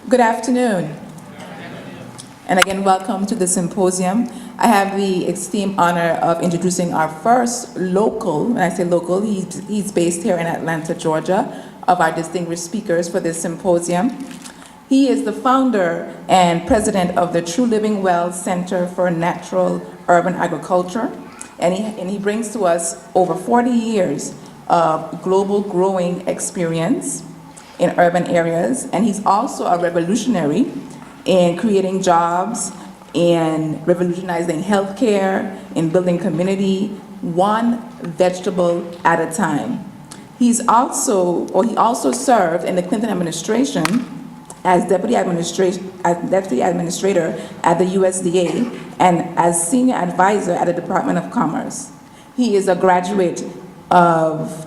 Good afternoon. And again, welcome to the symposium. I have the esteemed honor of introducing our first local, when I say local, he's based here in Atlanta, Georgia, of our distinguished speakers for this symposium. He is the founder and president of the True Living Well Center for Natural Urban Agriculture, and he brings to us over 40 years of global growing experience in urban areas, and he's also a revolutionary in creating jobs, in revolutionizing healthcare, in building community, one vegetable at a time. He also served in the Clinton administration as deputy administrator at the USDA and as senior advisor at the Department of Commerce. He is a graduate of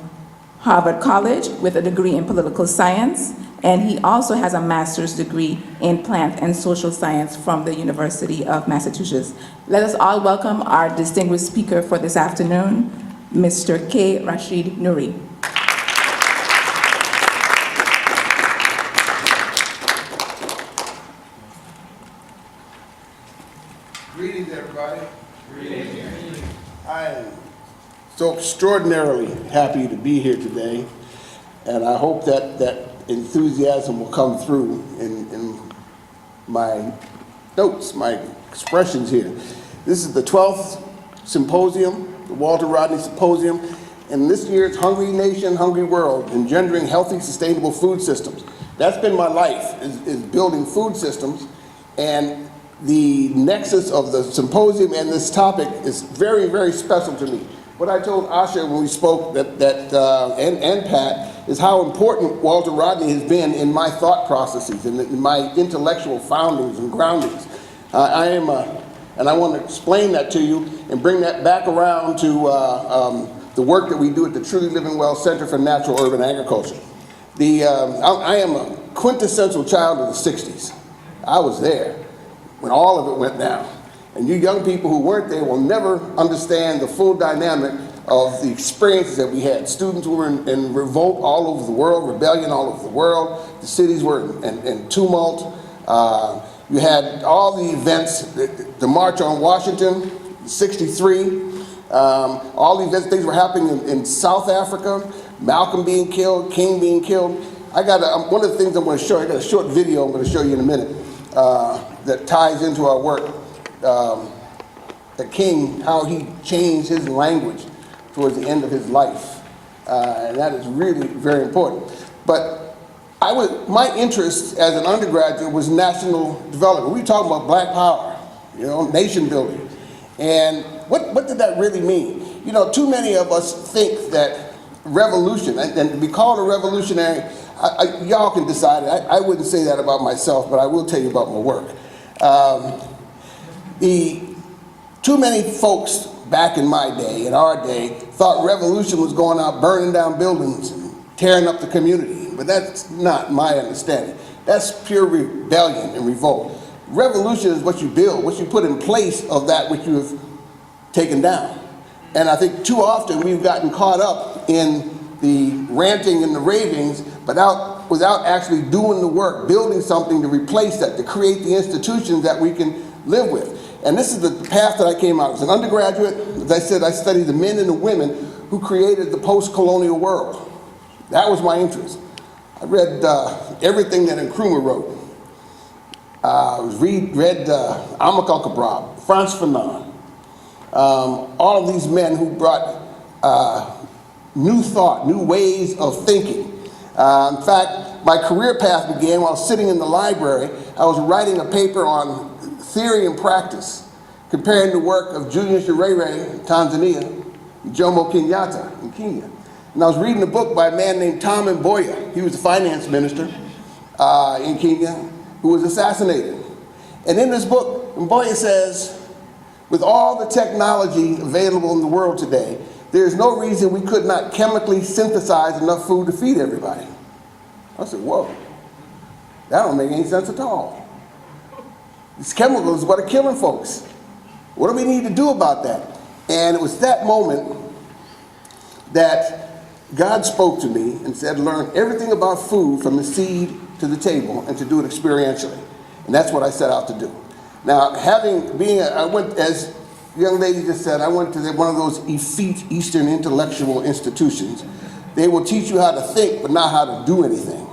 Harvard College with a degree in political science, and he also has a master's degree in plant and social science from the University of Massachusetts. Let us all welcome our distinguished speaker for this afternoon, Mr. K. Rashid Nuri. Greetings, everybody. Greetings. I am so extraordinarily happy to be here today, and I hope that enthusiasm will come through in my notes, my expressions here. This is the 12th symposium, the Walter Rodney Symposium, and this year it's Hungry Nation, Hungry World, Engendering Healthy, Sustainable Food Systems. That's been my life, is building food systems, and the nexus of the symposium and this topic is very, very special to me. What I told Asha when we spoke and Pat is how important Walter Rodney has been in my thought processes and in my intellectual foundings and groundings. And I want to explain that to you and bring that back around to the work that we do at the Truly Living Well Center for Natural Urban Agriculture. I am a quintessential child of the 60s. I was there when all of it went down. And you young people who weren't there will never understand the full dynamic of the experiences that we had. Students were in revolt all over the world, rebellion all over the world. The cities were in tumult. You had all the events, the March on Washington, 63. All the events, things were happening in South Africa, Malcolm being killed, King being killed. One of the things I'm going to show you, I got a short video I'm going to show you in a minute that ties into our work. The King, how he changed his language towards the end of his life. And that is really very important. But my interest as an undergraduate was national development. We were talking about black power, nation building. And what did that really mean? Too many of us think that revolution, and to be called a revolutionary, y'all can decide it. I wouldn't say that about myself, but I will tell you about my work. Too many folks back in my day, in our day, thought revolution was going out burning down buildings and tearing up the community. But that's not my understanding. That's pure rebellion and revolt. Revolution is what you build, what you put in place of that which you have taken down. And I think too often we've gotten caught up in the ranting and the ravings, but without actually doing the work, building something to replace that, to create the institutions that we can live with. And this is the path that I came out. As an undergraduate, as I said, I studied the men and the women who created the post-colonial world. That was my interest. I read everything that Nkrumah wrote. Read Amilcar Cabral, Frantz Fanon, all of these men who brought new thought, new ways of thinking. In fact, my career path began while I was sitting in the library. I was writing a paper on theory and practice, comparing the work of Julius Nyerere in Tanzania and Jomo Kenyatta in Kenya. And I was reading a book by a man named Tom Mboya. He was the finance minister in Kenya who was assassinated. And in this book, Mboya says, with all the technology available in the world today, there's no reason we could not chemically synthesize enough food to feed everybody. I said, whoa, that don't make any sense at all. These chemicals is what are killing folks. What do we need to do about that? And it was that moment that God spoke to me and said, learn everything about food from the seed to the table and to do it experientially. And that's what I set out to do. Now, I went, as the young lady just said, I went to one of those effete Eastern intellectual institutions. They will teach you how to think, but not how to do anything.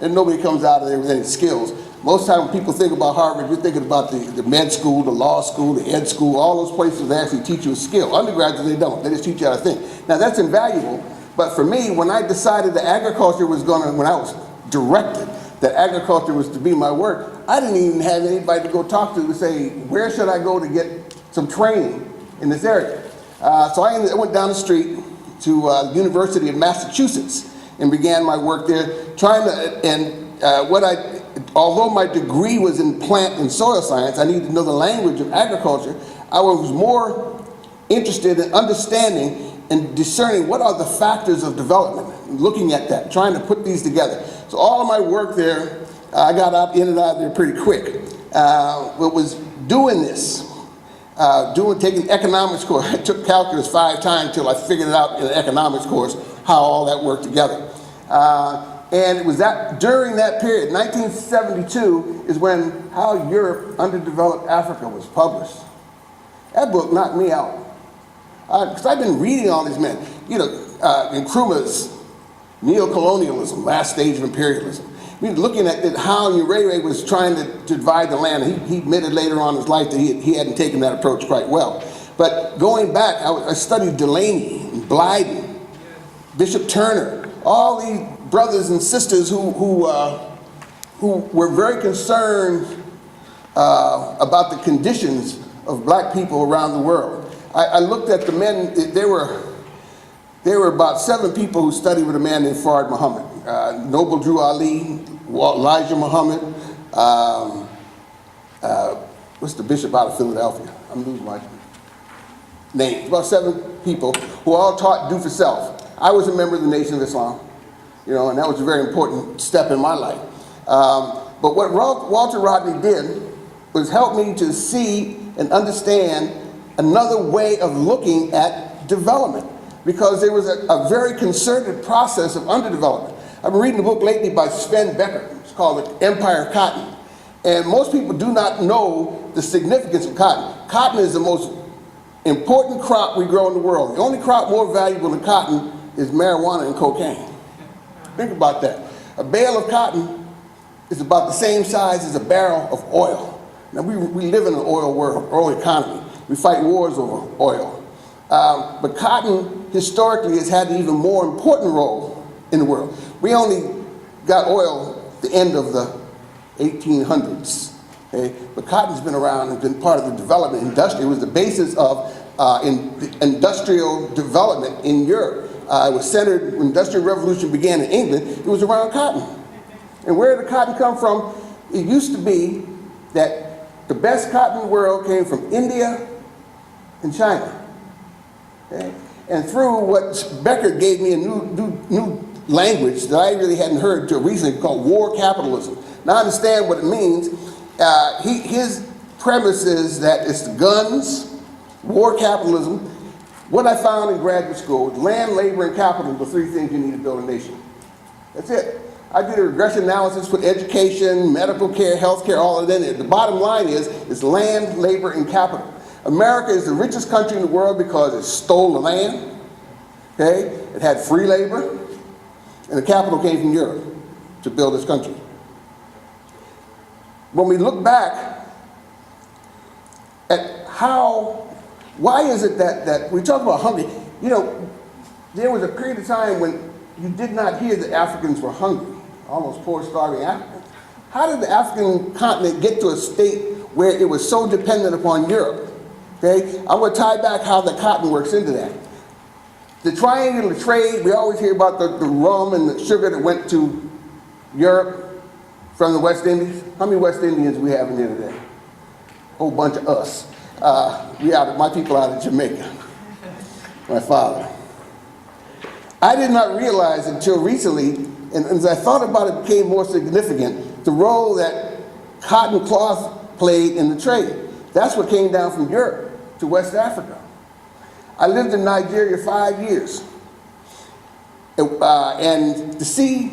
And nobody comes out of there with any skills. Most time when people think about Harvard, you're thinking about the med school, the law school, the ed school, all those places they actually teach you a skill. Undergraduates, they don't. They just teach you how to think. Now, that's invaluable, but for me, when I decided that agriculture was when I was directed that agriculture was to be my work, I didn't even have anybody to go talk to say, where should I go to get some training in this area? So I went down the street to the University of Massachusetts and began my work there, although my degree was in plant and soil science, I needed to know the language of agriculture. I was more interested in understanding and discerning what are the factors of development, and looking at that, trying to put these together. So all of my work there, I got in and out of there pretty quick. But was doing this, taking economics course. I took calculus 5 times until I figured it out in an economics course, how all that worked together. And it was during that period, 1972, is when How Europe Underdeveloped Africa was published. That book knocked me out. Because I've been reading all these men. Nkrumah's Neo-Colonialism, Last Stage of Imperialism. I mean, looking at how Nuri was trying to divide the land. He admitted later on in his life that he hadn't taken that approach quite well. But going back, I studied Delaney and Blyden, Bishop Turner, all these brothers and sisters who were very concerned about the conditions of black people around the world. I looked at the men. There were about 7 people who studied with a man named Fard Muhammad, Noble Drew Ali, Elijah Muhammad. What's the bishop out of Philadelphia? I'm losing my name. About 7 people who all taught do for self. I was a member of the Nation of Islam, and that was a very important step in my life. But what Walter Rodney did was help me to see and understand another way of looking at development, because there was a very concerted process of underdevelopment. I've been reading a book lately by Sven Becker. It's called The Empire of Cotton. And most people do not know the significance of cotton. Cotton is the most important crop we grow in the world. The only crop more valuable than cotton is marijuana and cocaine. Think about that. A bale of cotton is about the same size as a barrel of oil. Now, we live in an oil world, oil economy. We fight wars over oil. But cotton, historically, has had an even more important role in the world. We only got oil at the end of the 1800s. Okay? But cotton's been around and been part of the development industry. It was the basis of industrial development in Europe. It was centered, when the Industrial Revolution began in England, it was around cotton. And where did the cotton come from? It used to be that the best cotton in the world came from India and China. Okay? And through what Becker gave me a new language that I really hadn't heard until recently, called war capitalism. Now I understand what it means. His premise is that it's the guns, war capitalism. What I found in graduate school was land, labor, and capital, the 3 things you need to build a nation. That's it. I did a regression analysis, put education, medical care, health care, all of that in there. The bottom line is, it's land, labor, and capital. America is the richest country in the world because it stole the land, okay? It had free labor, and the capital came from Europe to build this country. When we look back at why is it that we talk about hungry? There was a period of time when you did not hear that Africans were hungry, almost poor, starving Africans. How did the African continent get to a state where it was so dependent upon Europe? Okay, I'm going to tie back how the cotton works into that. The triangular trade, we always hear about the rum and the sugar that went to Europe from the West Indies. How many West Indians we have in here today? A whole bunch of us. My people out of Jamaica, my father. I did not realize until recently, and as I thought about it, became more significant, the role that cotton cloth played in the trade. That's what came down from Europe to West Africa. I lived in Nigeria 5 years. And to see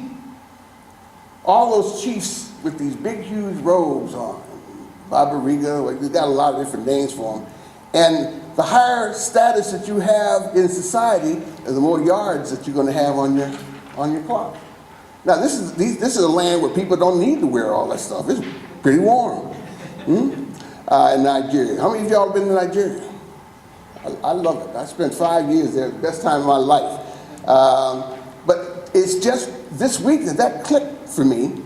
all those chiefs with these big, huge robes on, Babariga, we've got a lot of different names for them. And the higher status that you have in society, the more yards that you're going to have on your cloth. Now, this is a land where people don't need to wear all that stuff. It's pretty warm. In Nigeria. How many of y'all have been to Nigeria? I love it. I spent 5 years there, the best time of my life. But it's just this week that clicked for me.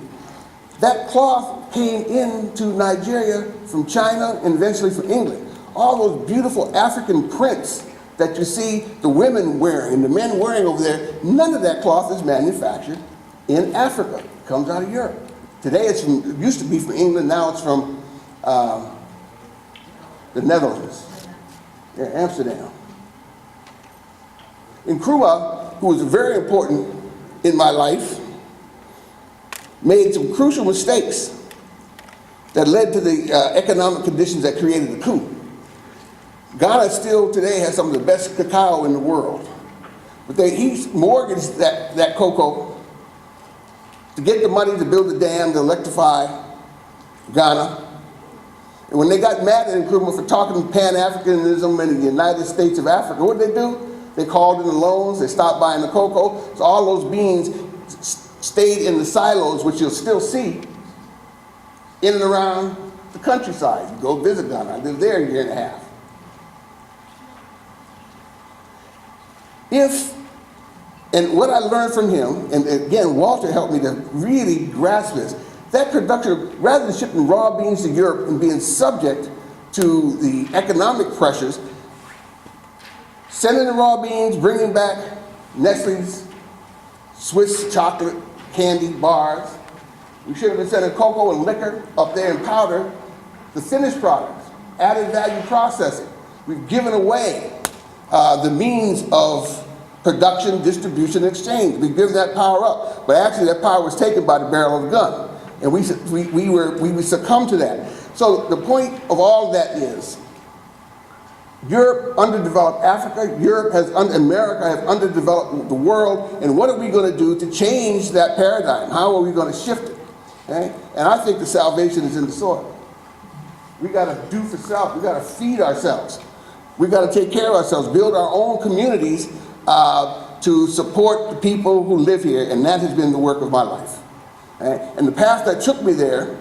That cloth came into Nigeria from China and eventually from England. All those beautiful African prints that you see the women wearing and the men wearing over there, none of that cloth is manufactured in Africa. It comes out of Europe. Today it used to be from England, now it's from the Netherlands, Amsterdam. Nkrumah, who was very important in my life, made some crucial mistakes that led to the economic conditions that created the coup. Ghana still today has some of the best cacao in the world. But he mortgaged that cocoa to get the money to build the dam to electrify Ghana. And when they got mad at Nkrumah for talking Pan-Africanism in the United States of Africa, what did they do? They called in the loans, they stopped buying the cocoa, so all those beans stayed in the silos, which you'll still see in and around the countryside. You go visit Ghana. I lived there a year and a half. And what I learned from him, and again, Walter helped me to really grasp this, that production, rather than shipping raw beans to Europe and being subject to the economic pressures, sending the raw beans, bringing back Nestle's Swiss chocolate candy bars. We should have been sending cocoa and liquor up there and powder, the finished products, added value processing. We've given away the means of production, distribution, and exchange. We've given that power up, but actually that power was taken by the barrel of the gun. And we succumbed to that. So the point of all of that is, Europe underdeveloped Africa, America have underdeveloped the world, and what are we going to do to change that paradigm? How are we going to shift it? Okay? And I think the salvation is in the soil. We got to do for self, we got to feed ourselves. We got to take care of ourselves, build our own communities to support the people who live here, and that has been the work of my life. Okay? And the path that took me there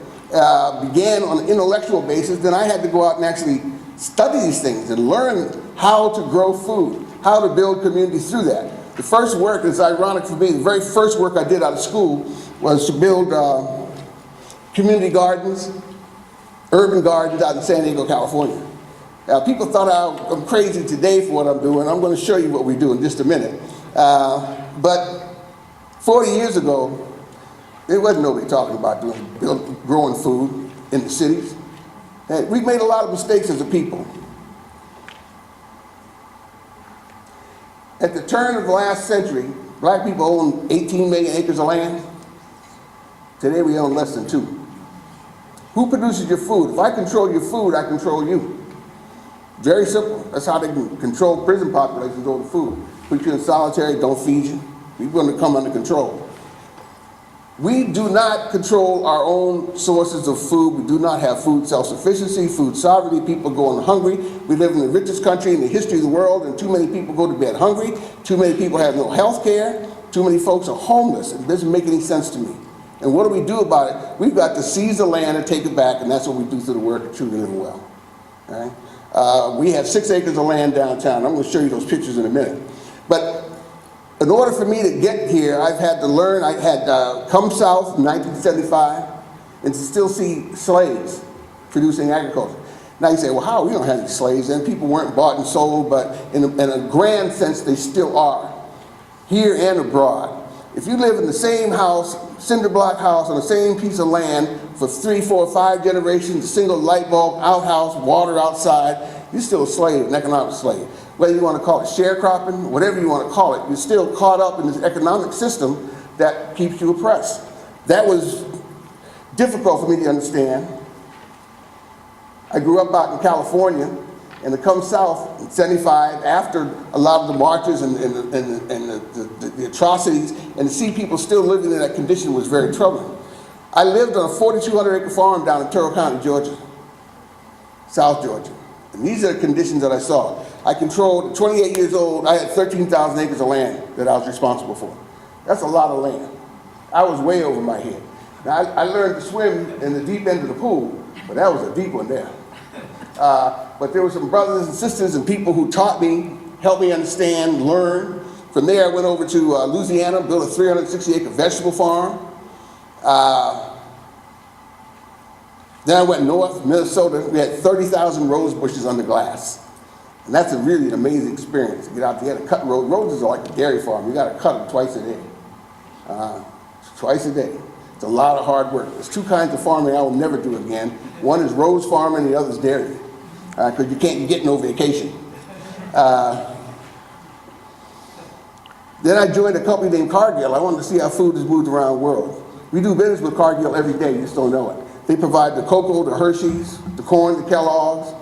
began on an intellectual basis. Then I had to go out and actually study these things and learn how to grow food, how to build communities through that. The first work, it's ironic for me, the very first work I did out of school was to build community gardens, urban gardens out in San Diego, California. People thought I'm crazy today for what I'm doing. I'm going to show you what we do in just a minute. But 40 years ago, there wasn't nobody talking about growing food in the cities. And we've made a lot of mistakes as a people. At the turn of the last century, black people owned 18 million acres of land. Today we own less than 2. Who produces your food? If I control your food, I control you. Very simple. That's how they can control prison populations over food. Put you in solitary, don't feed you. We're going to come under control. We do not control our own sources of food. We do not have food self-sufficiency, food sovereignty. People going hungry. We live in the richest country in the history of the world, and too many people go to bed hungry. Too many people have no health care. Too many folks are homeless. It doesn't make any sense to me. And what do we do about it? We've got to seize the land and take it back, and that's what we do through the work of Truly Living Well. Okay? We have 6 acres of land downtown. I'm going to show you those pictures in a minute. But in order for me to get here, I've had to learn. I had come south in 1975 and to still see slaves producing agriculture. Now you say, well, how? We don't have any slaves then. People weren't bought and sold, but in a grand sense, they still are, here and abroad. If you live in the same house, cinder block house, on the same piece of land for 3, 4, 5 generations, a single light bulb, outhouse, water outside, you're still a slave, an economic slave. Whether you want to call it sharecropping, whatever you want to call it, you're still caught up in this economic system that keeps you oppressed. That was difficult for me to understand. I grew up out in California, and to come south in 75, after a lot of the marches and the atrocities, and to see people still living in that condition was very troubling. I lived on a 4,200-acre farm down in Turtle County, Georgia, South Georgia. And these are the conditions that I saw. I controlled, at 28 years old, I had 13,000 acres of land that I was responsible for. That's a lot of land. I was way over my head. Now, I learned to swim in the deep end of the pool, but that was a deep one there. But there were some brothers and sisters and people who taught me, helped me understand, learn. From there, I went over to Louisiana, built a 360-acre vegetable farm. Then I went north, Minnesota. We had 30,000 rose bushes under glass. And that's really an amazing experience. To get out there and cut roads. Roses are like a dairy farm. You got to cut them twice a day. Twice a day. It's a lot of hard work. There's two kinds of farming I will never do again. One is rose farming, the other is dairy. Because you can't get no vacation. Then I joined a company named Cargill. I wanted to see how food is moved around the world. We do business with Cargill every day, you just don't know it. They provide the cocoa, the Hershey's, the corn, the Kellogg's,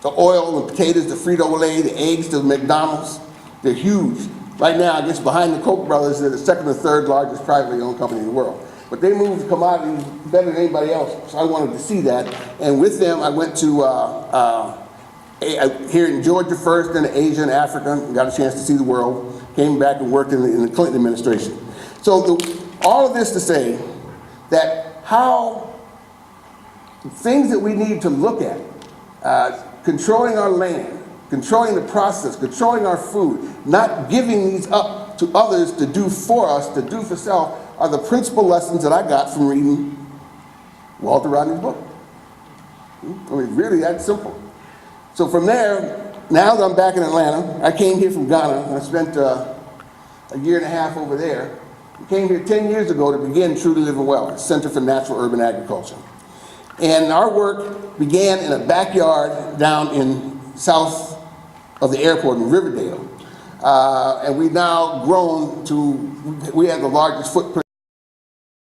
the oil, the potatoes, the Frito-Lay, the eggs, the McDonald's. They're huge. Right now, I guess behind the Koch brothers, they're the second or third largest privately owned company in the world. But they move commodities better than anybody else, so I wanted to see that. And with them, I went to here in Georgia first, then Asia and Africa, and got a chance to see the world. Came back and worked in the Clinton administration. So all of this to say that how things that we need to look at, controlling our land, controlling the process, controlling our food, not giving these up to others to do for us, to do for self, are the principal lessons that I got from reading Walter Rodney's book. I mean, really that simple. So from there, now that I'm back in Atlanta, I came here from Ghana. I spent a year and a half over there. I came here 10 years ago to begin Truly Living Well, Center for Natural Urban Agriculture. And our work began in a backyard down in south of the airport in Riverdale. And we've now grown to, we have the largest footprint